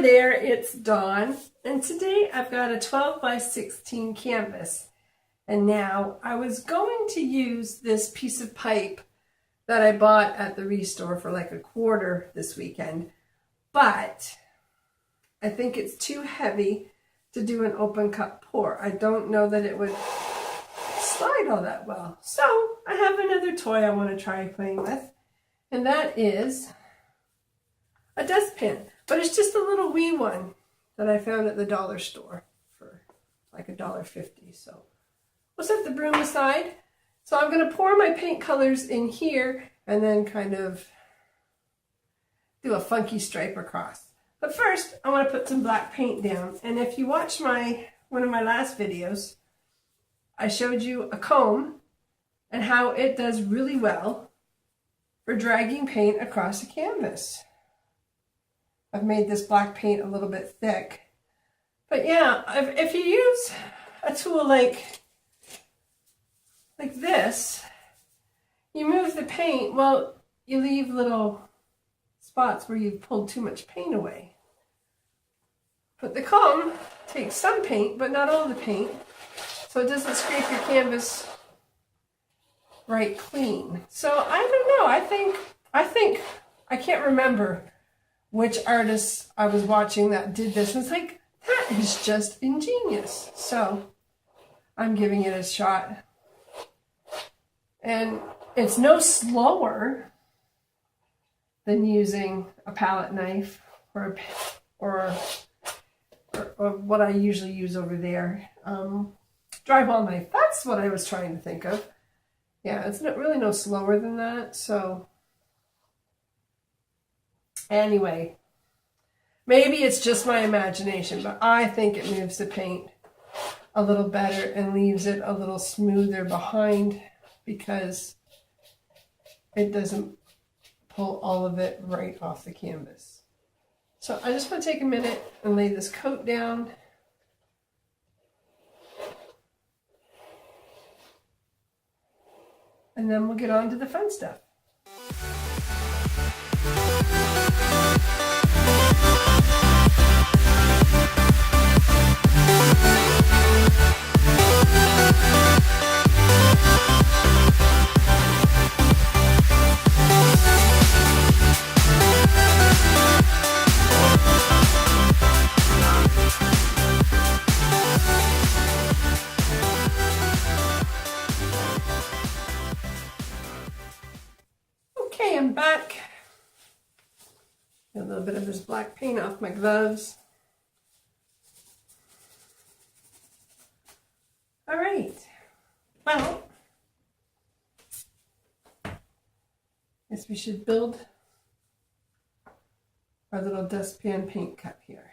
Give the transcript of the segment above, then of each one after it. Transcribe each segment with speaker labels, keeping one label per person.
Speaker 1: Hi there, it's Dawn, and today I've got a 12 by 16 canvas. And now I was going to use this piece of pipe that I bought at the Restore for like $1/4 this weekend, but I think it's too heavy to do an open cup pour. I don't know that it would slide all that well. So I have another toy I want to try playing with, and that is a dustpan. But it's just a little wee one that I found at the dollar store for like $1.50. So we'll set the broom aside. So I'm going to pour my paint colors in here and then kind of do a funky stripe across. But first, I want to put some black paint down. And if you watch one of my last videos, I showed you a comb and how it does really well for dragging paint across a canvas. I've made this black paint a little bit thick. But yeah, if you use a tool like this, you move the paint, well, you leave little spots where you've pulled too much paint away. But the comb takes some paint, but not all the paint, so it doesn't scrape your canvas right clean. So I don't know, I think I can't remember which artist I was watching that did this. And it's like, that is just ingenious. So I'm giving it a shot. And it's no slower than using a palette knife or what I usually use over there. Drywall knife, that's what I was trying to think of. Yeah, it's not really no slower than that. So anyway, maybe it's just my imagination, but I think it moves the paint a little better and leaves it a little smoother behind because it doesn't pull all of it right off the canvas. So I just want to take a minute and lay this coat down. And then we'll get on to the fun stuff. Okay, I'm back. Got a little bit of this black paint off my gloves. All right. Well, guess we should build our little dustpan paint cup here.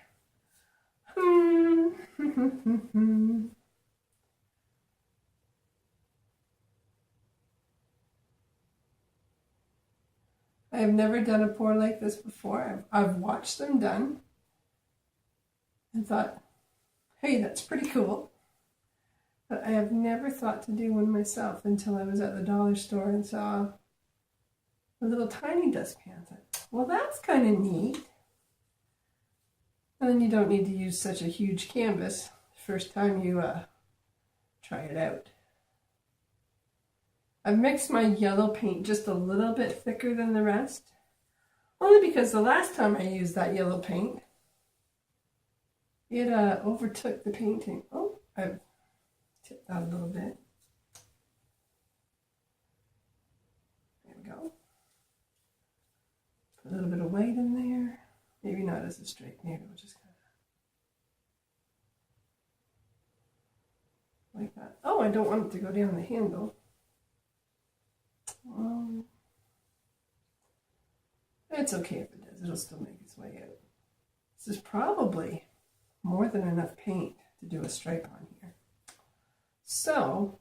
Speaker 1: I have never done a pour like this before. I've watched them done and thought, hey, that's pretty cool. But I have never thought to do one myself until I was at the dollar store and saw a little tiny dustpan. I thought, well, that's kind of neat. And then you don't need to use such a huge canvas the first time you try it out. I've mixed my yellow paint just a little bit thicker than the rest, only because the last time I used that yellow paint, it overtook the painting. Oh, I've tipped that a little bit. There we go. Put a little bit of white in there. Maybe not as a straight, maybe we'll just kind of like that. Oh, I don't want it to go down the handle. It's okay if it does, it'll still make its way out. This is probably more than enough paint to do a stripe on here. So,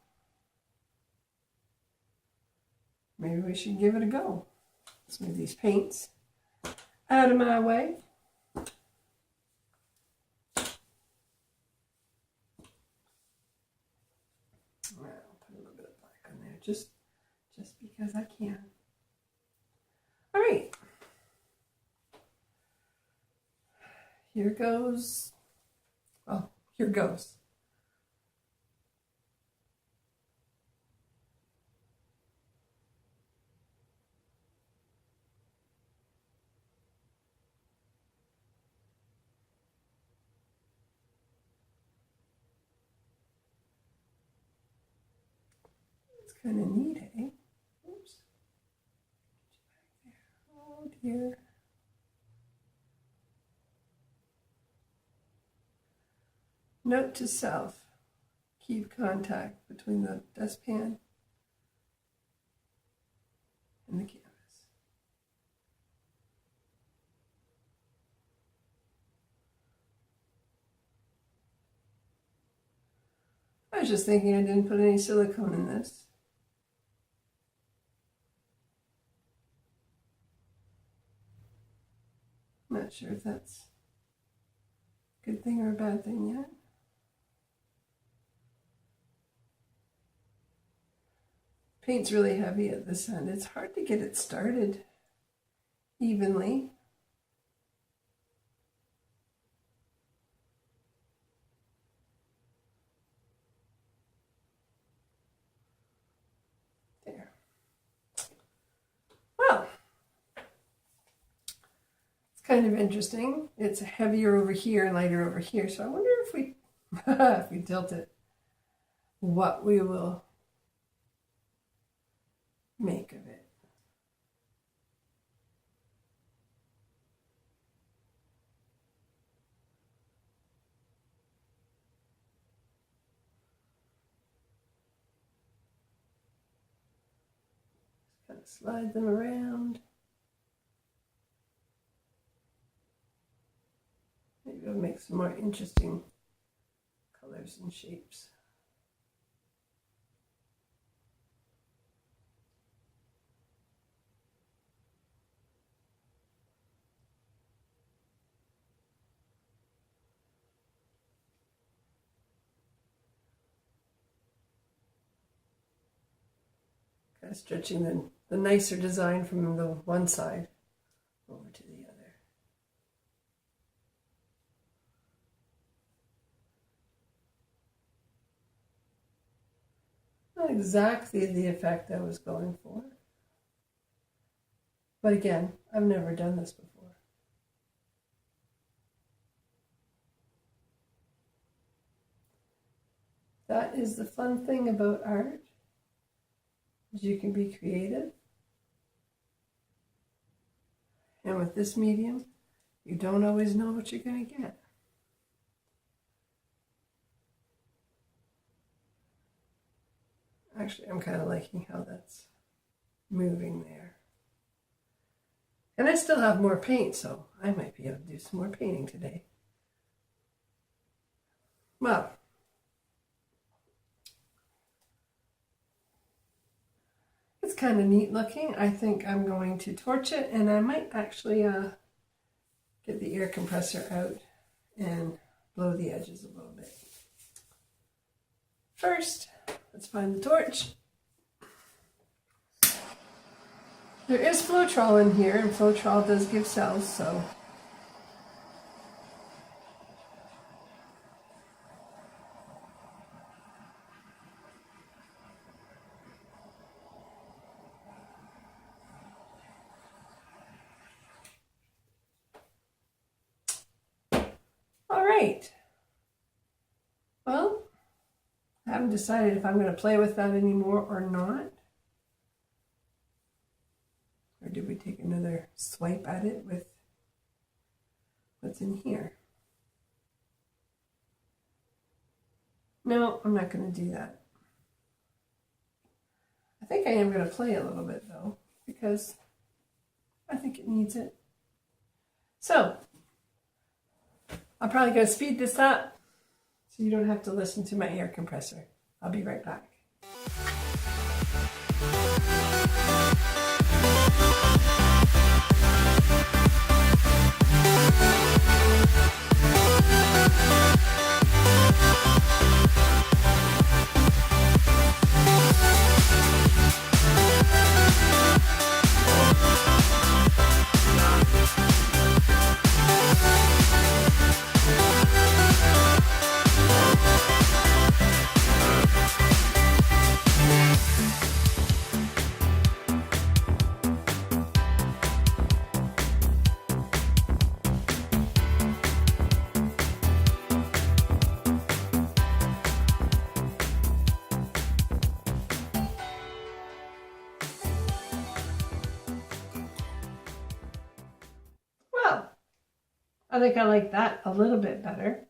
Speaker 1: maybe we should give it a go. Let's move these paints out of my way. I'll put a little bit of black on there, just because I can. All right. here goes. Oh, here goes. It's kind of neat, eh? Oops. Oh dear. Note to self, keep contact between the dustpan and the canvas. I was just thinking I didn't put any silicone in this. Not sure if that's a good thing or a bad thing yet. Paint's really heavy at this end. It's hard to get it started evenly. There. Well, it's kind of interesting. It's heavier over here and lighter over here. So I wonder if we, if we tilt it, what we will make of it. Just kind of slide them around. Maybe I'll make some more interesting colors and shapes. Stretching the nicer design from the one side over to the other. Not exactly the effect I was going for. But again, I've never done this before. That is the fun thing about art. You can be creative, and with this medium you don't always know what you're going to get. Actually, I'm kind of liking how that's moving there, and I still have more paint, so I might be able to do some more painting today. Well, it's kind of neat looking. I think I'm going to torch it, and I might actually get the air compressor out and blow the edges a little bit. First, let's find the torch. There is Floetrol in here, and Floetrol does give cells, so right. Well, I haven't decided if I'm going to play with that anymore or not. Or did we take another swipe at it with what's in here? No, I'm not going to do that. I think I am going to play a little bit though, because I think it needs it. So, I'm probably going to speed this up so you don't have to listen to my air compressor. I'll be right back. I think I like that a little bit better.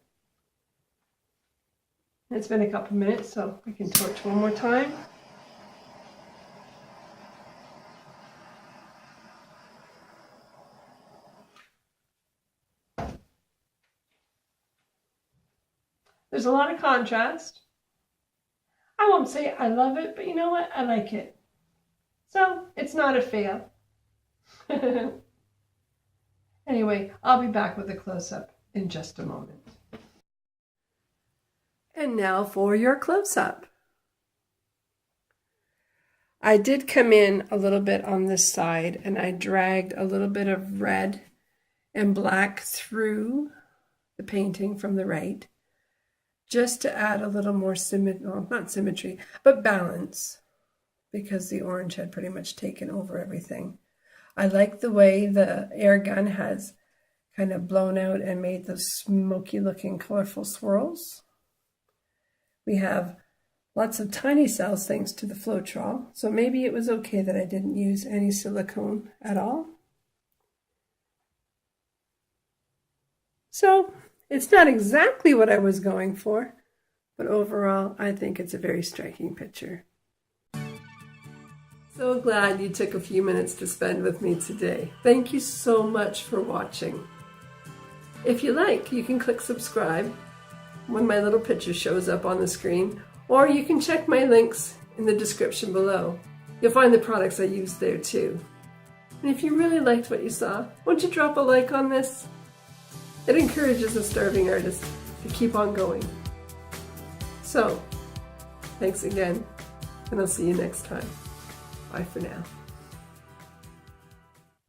Speaker 1: It's been a couple minutes, so we can torch one more time. There's a lot of contrast. I won't say I love it, but you know what? I like it. So it's not a fail. Anyway, I'll be back with a close-up in just a moment. And now for your close-up. I did come in a little bit on this side, and I dragged a little bit of red and black through the painting from the right, just to add a little more not symmetry, but balance, because the orange had pretty much taken over everything. I like the way the air gun has kind of blown out and made those smoky looking colorful swirls. We have lots of tiny cells thanks to the Floetrol, so maybe it was okay that I didn't use any silicone at all. So it's not exactly what I was going for, but overall I think it's a very striking picture. So glad you took a few minutes to spend with me today. Thank you so much for watching. If you like, you can click subscribe when my little picture shows up on the screen, or you can check my links in the description below. You'll find the products I use there too. And if you really liked what you saw, won't you drop a like on this? It encourages a starving artist to keep on going. So, thanks again, and I'll see you next time. Bye for now.